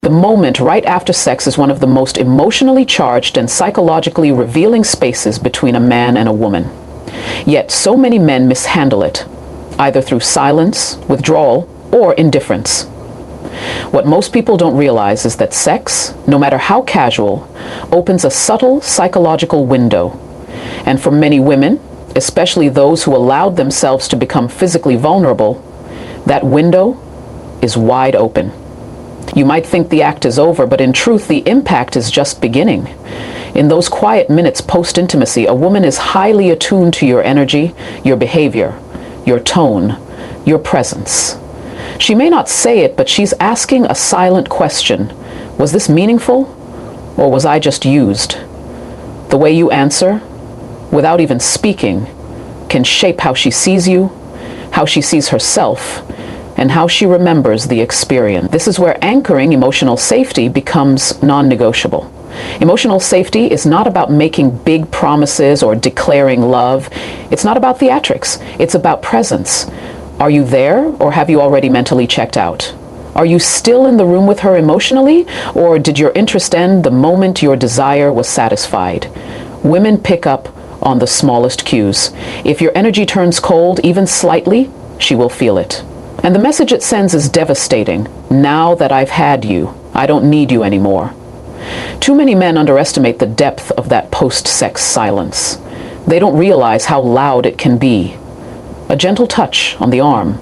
The moment right after sex is one of the most emotionally charged and psychologically revealing spaces between a man and a woman. Yet so many men mishandle it, either through silence, withdrawal, or indifference. What most people don't realize is that sex, no matter how casual, opens a subtle psychological window. And for many women, especially those who allowed themselves to become physically vulnerable, that window is wide open. You might think the act is over, but in truth, the impact is just beginning. In those quiet minutes post-intimacy, a woman is highly attuned to your energy, your behavior, your tone, your presence. She may not say it, but she's asking a silent question. Was this meaningful, or was I just used? The way you answer, without even speaking, can shape how she sees you, how she sees herself, and how she remembers the experience. This is where anchoring emotional safety becomes non-negotiable. Emotional safety is not about making big promises or declaring love. It's not about theatrics. It's about presence. Are you there, or have you already mentally checked out? Are you still in the room with her emotionally, or did your interest end the moment your desire was satisfied? Women pick up on the smallest cues. If your energy turns cold, even slightly, she will feel it. And the message it sends is devastating. Now that I've had you, I don't need you anymore. Too many men underestimate the depth of that post-sex silence. They don't realize how loud it can be. A gentle touch on the arm,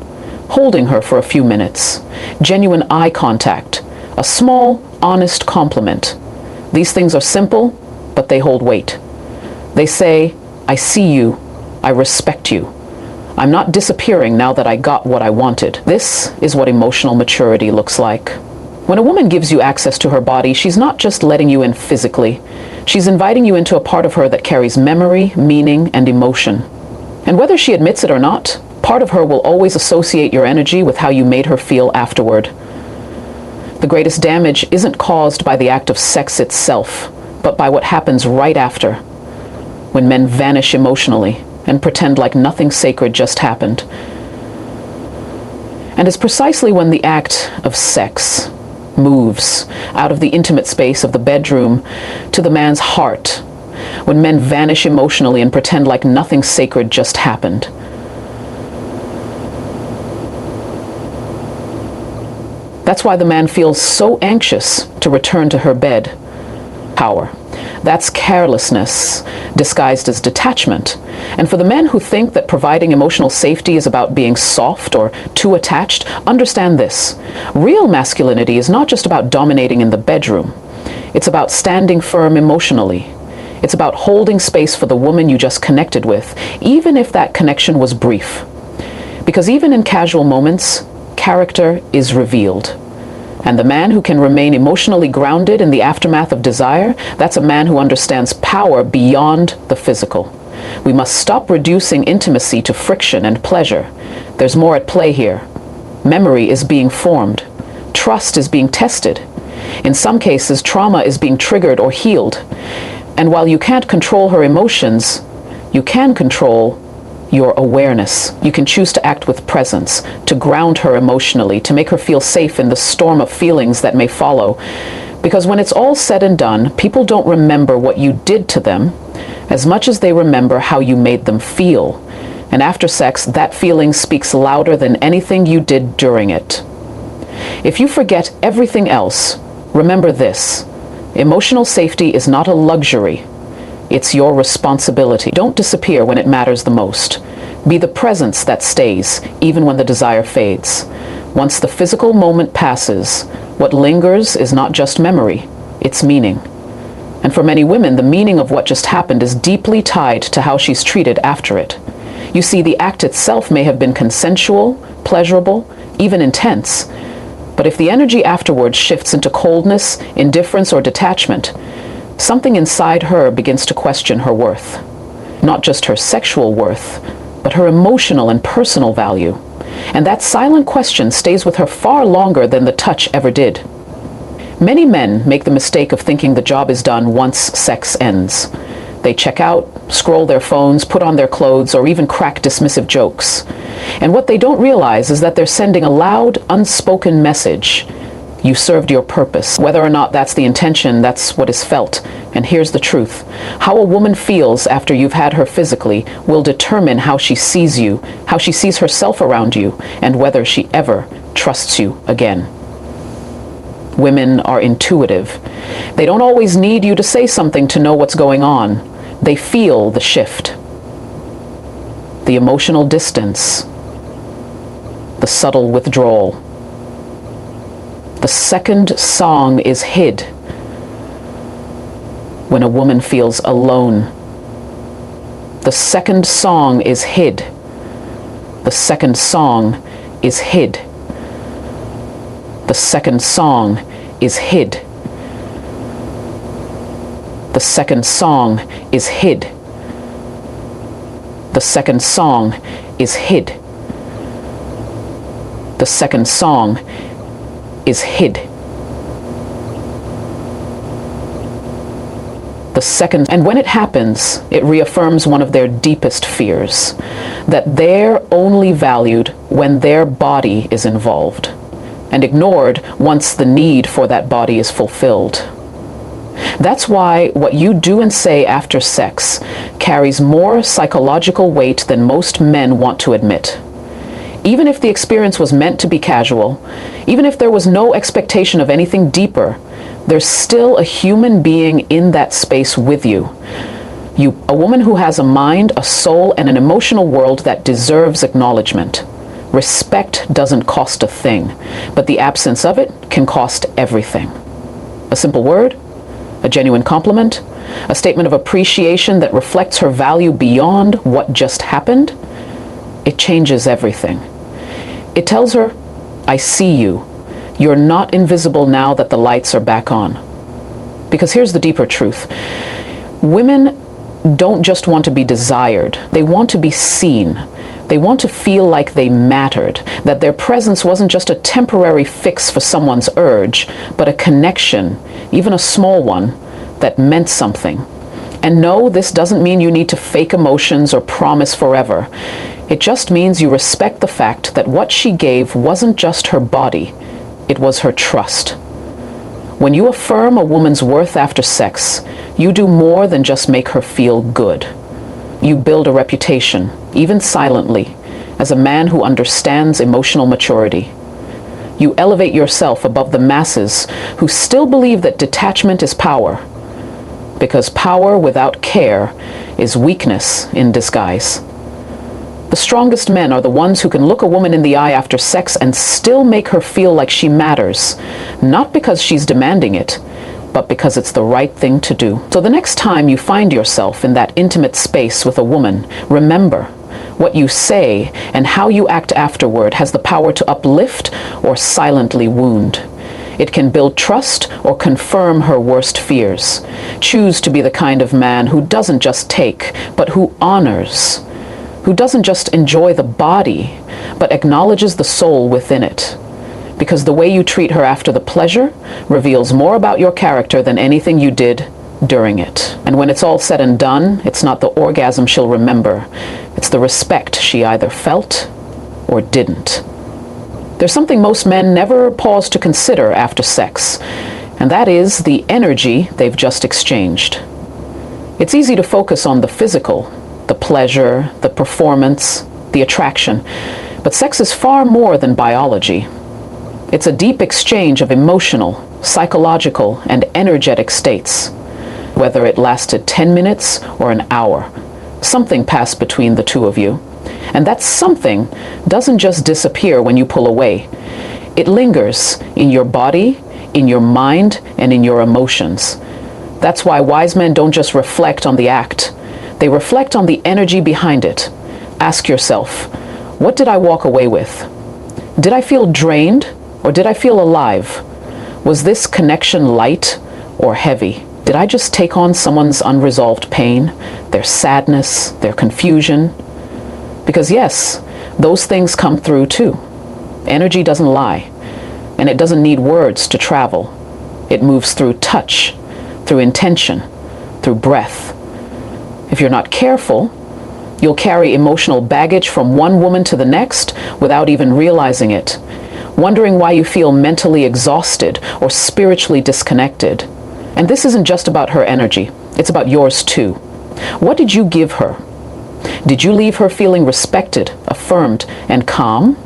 holding her for a few minutes, genuine eye contact, a small, honest compliment. These things are simple, but they hold weight. They say, I see you, I respect you. I'm not disappearing now that I got what I wanted. This is what emotional maturity looks like. When a woman gives you access to her body, she's not just letting you in physically. She's inviting you into a part of her that carries memory, meaning, and emotion. And whether she admits it or not, part of her will always associate your energy with how you made her feel afterward. The greatest damage isn't caused by the act of sex itself, but by what happens right after, when men vanish emotionally and pretend like nothing sacred just happened. And it's precisely when the act of sex moves out of the intimate space of the bedroom to the man's heart, when men vanish emotionally and pretend like nothing sacred just happened. That's why the man feels so anxious to return to her bed. Power. That's carelessness disguised as detachment. And for the men who think that providing emotional safety is about being soft or too attached, understand this. Real masculinity is not just about dominating in the bedroom. It's about standing firm emotionally. It's about holding space for the woman you just connected with, even if that connection was brief. Because even in casual moments, character is revealed. And the man who can remain emotionally grounded in the aftermath of desire, that's a man who understands power beyond the physical. We must stop reducing intimacy to friction and pleasure. There's more at play here. Memory is being formed. Trust is being tested. In some cases, trauma is being triggered or healed. And while you can't control her emotions, you can control your awareness. You can choose to act with presence, to ground her emotionally, to make her feel safe in the storm of feelings that may follow. Because when it's all said and done, people don't remember what you did to them as much as they remember how you made them feel. And after sex, that feeling speaks louder than anything you did during it. If you forget everything else, remember this: emotional safety is not a luxury. It's your responsibility. Don't disappear when it matters the most. Be the presence that stays, even when the desire fades. Once the physical moment passes, what lingers is not just memory, it's meaning. And for many women, the meaning of what just happened is deeply tied to how she's treated after it. You see, the act itself may have been consensual, pleasurable, even intense. But if the energy afterwards shifts into coldness, indifference, or detachment, something inside her begins to question her worth. Not just her sexual worth, but her emotional and personal value. And that silent question stays with her far longer than the touch ever did. Many men make the mistake of thinking the job is done once sex ends. They check out, scroll their phones, put on their clothes, or even crack dismissive jokes. And what they don't realize is that they're sending a loud, unspoken message. You served your purpose. Whether or not that's the intention, that's what is felt. And here's the truth. How a woman feels after you've had her physically will determine how she sees you, how she sees herself around you, and whether she ever trusts you again. Women are intuitive. They don't always need you to say something to know what's going on. They feel the shift, the emotional distance, the subtle withdrawal. The second song is hid when a woman feels alone. The second song is hid. The second song is hid. The second song is hid. The second song is hid. The second song is hid. The second song is hid. The second, and when it happens, it reaffirms one of their deepest fears, that they're only valued when their body is involved, and ignored once the need for that body is fulfilled. That's why what you do and say after sex carries more psychological weight than most men want to admit. Even if the experience was meant to be casual, even if there was no expectation of anything deeper, there's still a human being in that space with you. A woman who has a mind, a soul, and an emotional world that deserves acknowledgement. Respect doesn't cost a thing, but the absence of it can cost everything. A simple word, a genuine compliment, a statement of appreciation that reflects her value beyond what just happened, it changes everything. It tells her, I see you. You're not invisible now that the lights are back on. Because here's the deeper truth. Women don't just want to be desired. They want to be seen. They want to feel like they mattered, that their presence wasn't just a temporary fix for someone's urge, but a connection, even a small one, that meant something. And no, this doesn't mean you need to fake emotions or promise forever. It just means you respect the fact that what she gave wasn't just her body, it was her trust. When you affirm a woman's worth after sex, you do more than just make her feel good. You build a reputation, even silently, as a man who understands emotional maturity. You elevate yourself above the masses who still believe that detachment is power, because power without care is weakness in disguise. The strongest men are the ones who can look a woman in the eye after sex and still make her feel like she matters, not because she's demanding it, but because it's the right thing to do. So the next time you find yourself in that intimate space with a woman, remember, what you say and how you act afterward has the power to uplift or silently wound. It can build trust or confirm her worst fears. Choose to be the kind of man who doesn't just take, but who honors, who doesn't just enjoy the body, but acknowledges the soul within it. Because the way you treat her after the pleasure reveals more about your character than anything you did during it. And when it's all said and done, it's not the orgasm she'll remember. It's the respect she either felt or didn't. There's something most men never pause to consider after sex, and that is the energy they've just exchanged. It's easy to focus on the physical, the pleasure, the performance, the attraction, but sex is far more than biology. It's a deep exchange of emotional, psychological, and energetic states. Whether it lasted 10 minutes or an hour, something passed between the two of you. And that something doesn't just disappear when you pull away. It lingers in your body, in your mind, and in your emotions. That's why wise men don't just reflect on the act. They reflect on the energy behind it. Ask yourself, what did I walk away with? Did I feel drained or did I feel alive? Was this connection light or heavy? Did I just take on someone's unresolved pain, their sadness, their confusion? Because yes, those things come through too. Energy doesn't lie, and it doesn't need words to travel. It moves through touch, through intention, through breath. If you're not careful, you'll carry emotional baggage from one woman to the next without even realizing it. wondering why you feel mentally exhausted or spiritually disconnected. And this isn't just about her energy, it's about yours too. What did you give her? Did you leave her feeling respected, affirmed, and calm?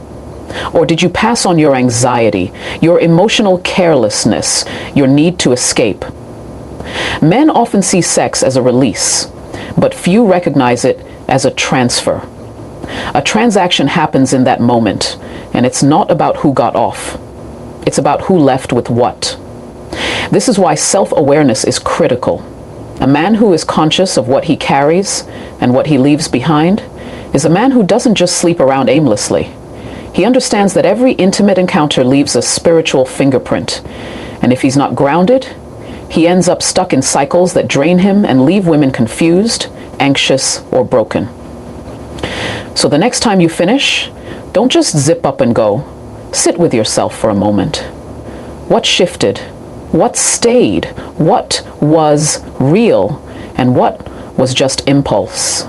Or did you pass on your anxiety, your emotional carelessness, your need to escape? Men often see sex as a release, but few recognize it as a transfer. A transaction happens in that moment, and it's not about who got off. It's about who left with what. This is why self-awareness is critical. A man who is conscious of what he carries and what he leaves behind is a man who doesn't just sleep around aimlessly. He understands that every intimate encounter leaves a spiritual fingerprint, and if he's not grounded, he ends up stuck in cycles that drain him and leave women confused, anxious, or broken. So the next time you finish, don't just zip up and go. Sit with yourself for a moment. What shifted? What stayed? What was real? And what was just impulse?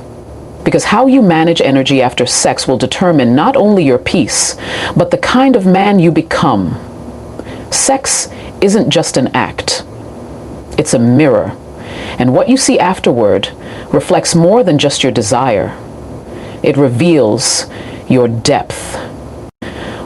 Because how you manage energy after sex will determine not only your peace, but the kind of man you become. Sex isn't just an act. It's a mirror. And what you see afterward reflects more than just your desire. It reveals your depth.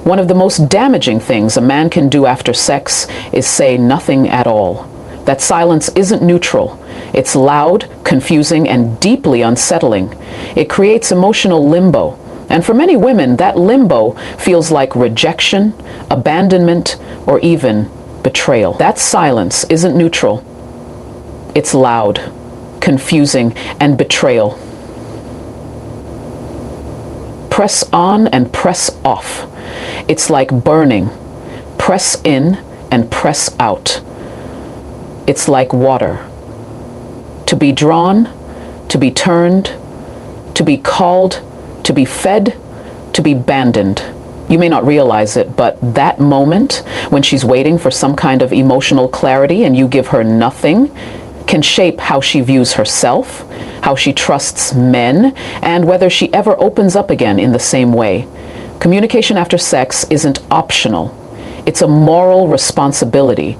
One of the most damaging things a man can do after sex is say nothing at all. That silence isn't neutral. It's loud, confusing, and deeply unsettling. It creates emotional limbo. And for many women, that limbo feels like rejection, abandonment, or even betrayal. That silence isn't neutral. It's loud, confusing, and betrayal. Press on and press off. It's like burning. Press in and press out. It's like water. To be drawn, to be turned, to be called, to be fed, to be abandoned. You may not realize it, but that moment when she's waiting for some kind of emotional clarity and you give her nothing can shape how she views herself, how she trusts men, and whether she ever opens up again in the same way. Communication after sex isn't optional. It's a moral responsibility.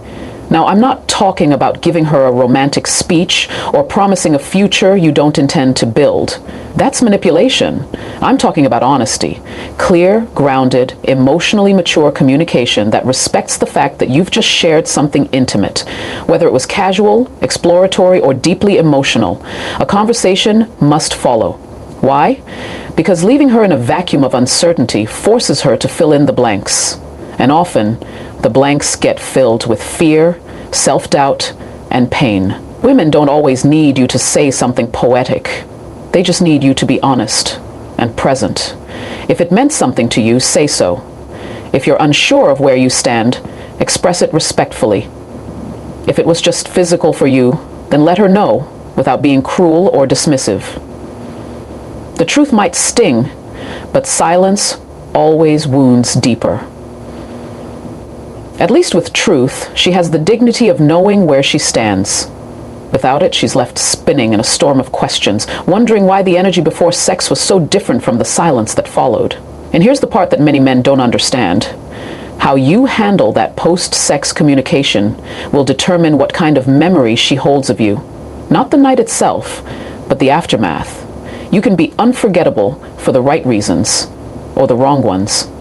Now, I'm not talking about giving her a romantic speech or promising a future you don't intend to build. That's manipulation. I'm talking about honesty. Clear, grounded, emotionally mature communication that respects the fact that you've just shared something intimate. Whether it was casual, exploratory, or deeply emotional, a conversation must follow. Why? Because leaving her in a vacuum of uncertainty forces her to fill in the blanks. And often, the blanks get filled with fear, self-doubt, and pain. Women don't always need you to say something poetic. They just need you to be honest and present. If it meant something to you, say so. If you're unsure of where you stand, express it respectfully. If it was just physical for you, then let her know without being cruel or dismissive. The truth might sting, but silence always wounds deeper. At least with truth, she has the dignity of knowing where she stands. Without it, she's left spinning in a storm of questions, wondering why the energy before sex was so different from the silence that followed. And here's the part that many men don't understand. How you handle that post-sex communication will determine what kind of memory she holds of you. Not the night itself, but the aftermath. You can be unforgettable for the right reasons, or the wrong ones.